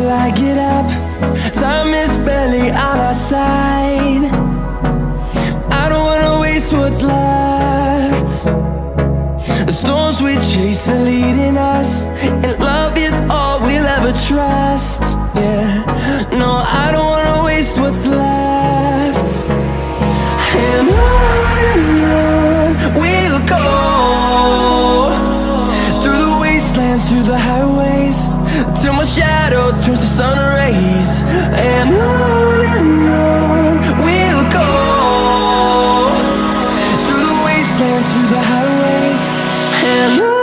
till I get up. Time is barely on our side. I don't wanna waste what's left. The storms we chase are leading us, and love is all we'll ever trust. Yeah, no, I don't wanna waste what's left. And on we'll go, through the wastelands, through the highways, till my shadow turns to sun rays. And on we'll go, through the wastelands, through the highways, and on.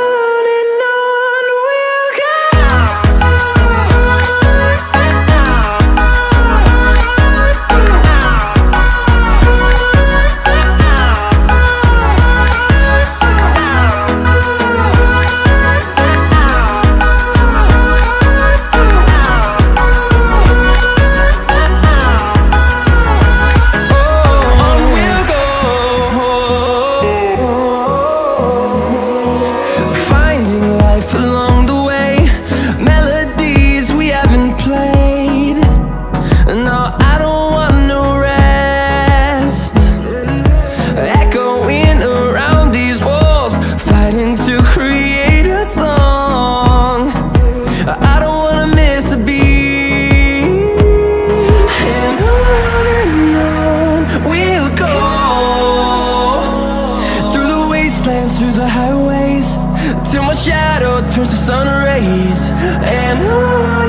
Through the highways, till my shadow turns to sun rays. And on